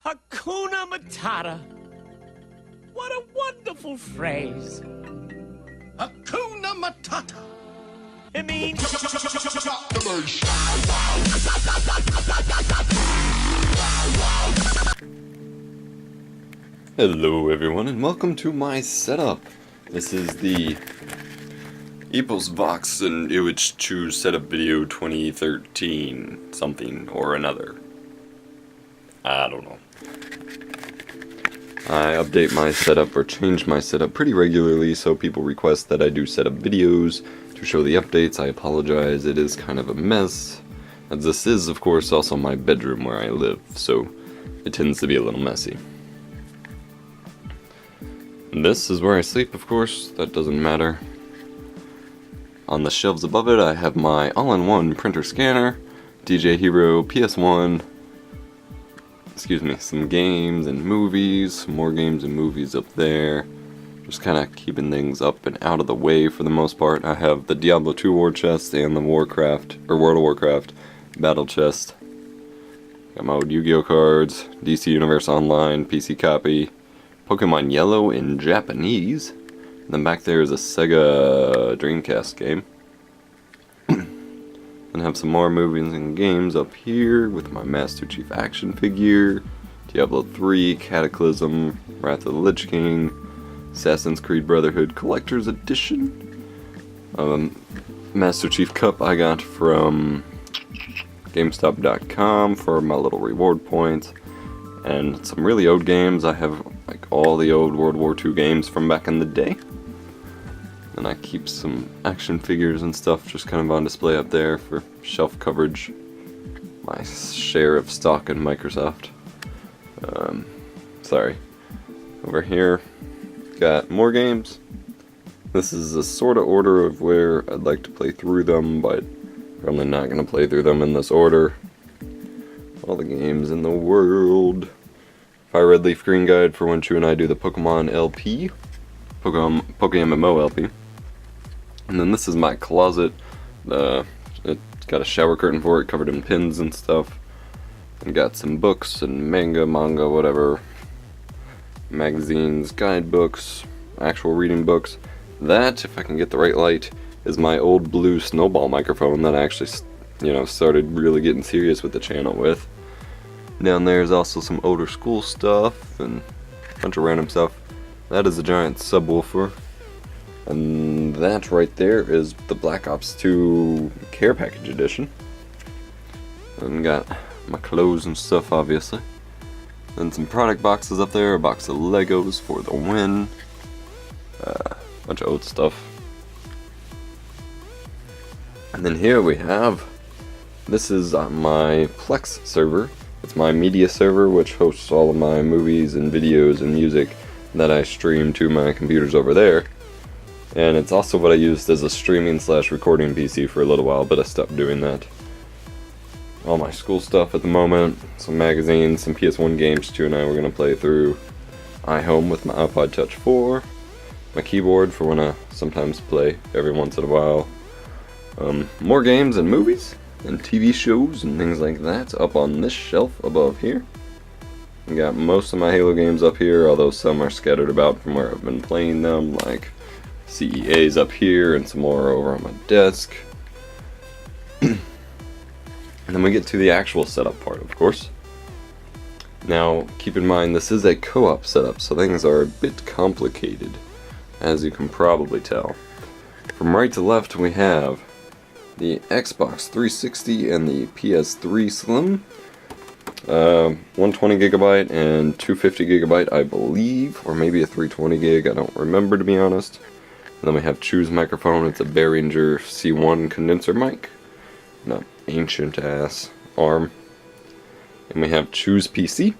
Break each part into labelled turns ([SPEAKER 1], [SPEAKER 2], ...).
[SPEAKER 1] Hakuna Matata. What a wonderful phrase.
[SPEAKER 2] Hakuna Matata.
[SPEAKER 1] It means
[SPEAKER 3] Hello everyone and welcome to my setup. This is the Epos Vox and CHU setup video 2013 something or another. I don't know. I update my setup or change my setup pretty regularly, so people request that I do setup videos to show the updates. I apologize, it is kind of a mess, as this is of course also my bedroom where I live, so it tends to be a little messy. And this is where I sleep, of course, that doesn't matter. On the shelves above it I have my all-in-one printer scanner, DJ Hero, PS1, some games and movies, more games and movies up there. Just kind of keeping things up and out of the way for the most part. I have the Diablo 2 war chest and the World of Warcraft battle chest. Got my old Yu-Gi-Oh cards, DC Universe Online, PC copy, Pokemon Yellow in Japanese. And then back there is a Sega Dreamcast game. And have some more movies and games up here with my Master Chief action figure, Diablo 3, Cataclysm, Wrath of the Lich King, Assassin's Creed Brotherhood Collector's Edition, Master Chief Cup I got from GameStop.com for my little reward points, and some really old games. I have like all the old World War II games from back in the day. And I keep some action figures and stuff just kind of on display up there for shelf coverage. My share of stock in Microsoft. Sorry. Over here, got more games. This is a sort of order of where I'd like to play through them, but probably not going to play through them in this order. All the games in the world. Fire Red Leaf Green Guide for when CHU and I do the Pokemon LP. Pokemon MMO LP. And then this is my closet. It's got a shower curtain for it, covered in pins and stuff. And got some books and manga, whatever. Magazines, guidebooks, actual reading books. That, if I can get the right light, is my old blue snowball microphone that I actually, started really getting serious with the channel with. Down there is also some older school stuff and a bunch of random stuff. That is a giant subwoofer. And that right there is the Black Ops 2 Care Package Edition. And got my clothes and stuff, obviously. Then some product boxes up there, a box of Legos for the win. Bunch of old stuff. And then here we have, this is my Plex server. It's my media server, which hosts all of my movies and videos and music that I stream to my computers over there. And it's also what I used as a streaming / recording PC for a little while, but I stopped doing that. All my school stuff at the moment, some magazines, some PS1 games CHU and I were going to play through. iHome with my iPod Touch 4. My keyboard for when I sometimes play every once in a while. More games and movies and TV shows and things like that up on this shelf above here. I got most of my Halo games up here, although some are scattered about from where I've been playing them, like CEA's up here and some more over on my desk. And then we get to the actual setup part, of course. Now, keep in mind this is a co-op setup, so things are a bit complicated, as you can probably tell. From right to left we have the Xbox 360 and the PS3 Slim. 120GB and 250GB I believe, or maybe a 320GB, I don't remember to be honest. And then we have CHU's microphone. It's a Behringer C1 condenser mic, an ancient ass arm. And we have CHU's PC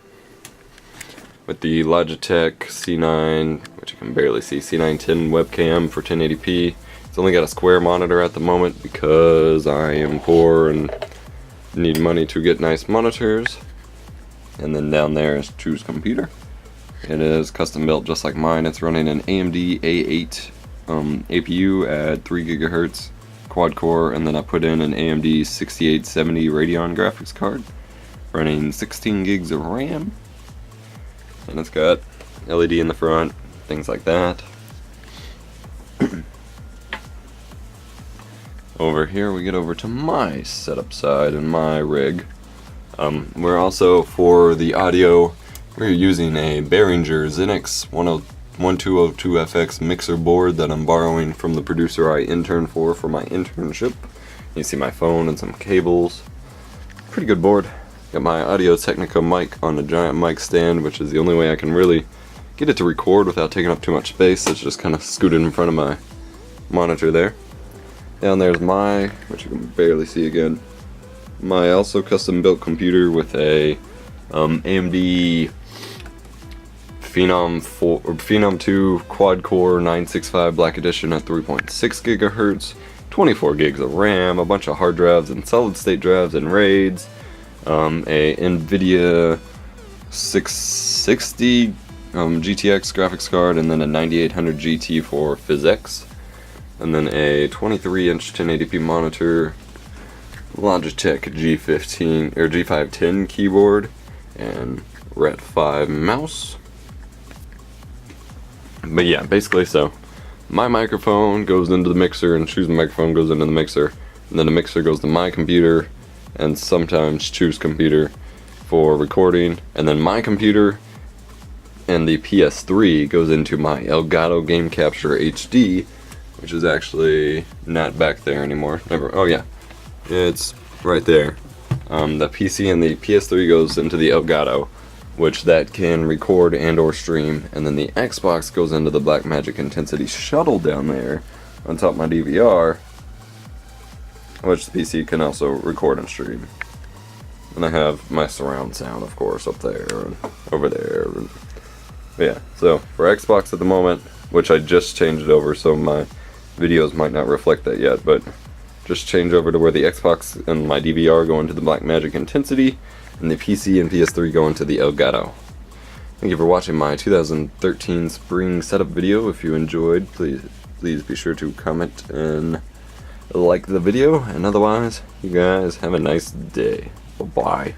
[SPEAKER 3] with the Logitech C9, which you can barely see, C910 webcam for 1080p. It's only got a square monitor at the moment because I am poor and need money to get nice monitors. And then down there is CHU's computer. It is custom built just like mine. It's running an AMD A8 APU at 3 GHz quad core, and then I put in an AMD 6870 Radeon graphics card running 16 gigs of RAM. and it's got LED in the front, things like that. Over here we get over to my setup side and my rig. We're also, for the audio, we're using a Behringer XENYX 1202FX mixer board that I'm borrowing from the producer I interned for my internship. You see my phone and some cables. Pretty good board. Got my Audio Technica mic on a giant mic stand, which is the only way I can really get it to record without taking up too much space. It's just kind of scooted in front of my monitor there. Down there's my, which you can barely see again, my also custom built computer with a AMD Phenom II quad-core 965 Black Edition at 3.6 gigahertz, 24 gigs of RAM, a bunch of hard drives and solid-state drives and RAIDs, a Nvidia 660 GTX graphics card, and then a 9800 GT for PhysX, and then a 23-inch 1080p monitor, Logitech G15 or G510 keyboard, and Ret 5 mouse. But yeah, basically, so my microphone goes into the mixer, and CHU's microphone goes into the mixer, and then the mixer goes to my computer, and sometimes CHU's computer for recording, and then my computer and the PS3 goes into my Elgato Game Capture HD, which is actually not back there anymore. Oh yeah, it's right there. The PC and the PS3 goes into the Elgato, which that can record and or stream, and then the Xbox goes into the Blackmagic Intensity shuttle down there on top of my DVR, which the PC can also record and stream. And I have my surround sound, of course, up there and over there. But yeah, so for Xbox at the moment, which I just changed it over, so my videos might not reflect that yet, but just change over to where the Xbox and my DVR go into the Blackmagic Intensity, and the PC and PS3 go into the Elgato. Thank you for watching my 2013 spring setup video. If you enjoyed, please be sure to comment and like the video, and otherwise, you guys have a nice day. Bye-bye.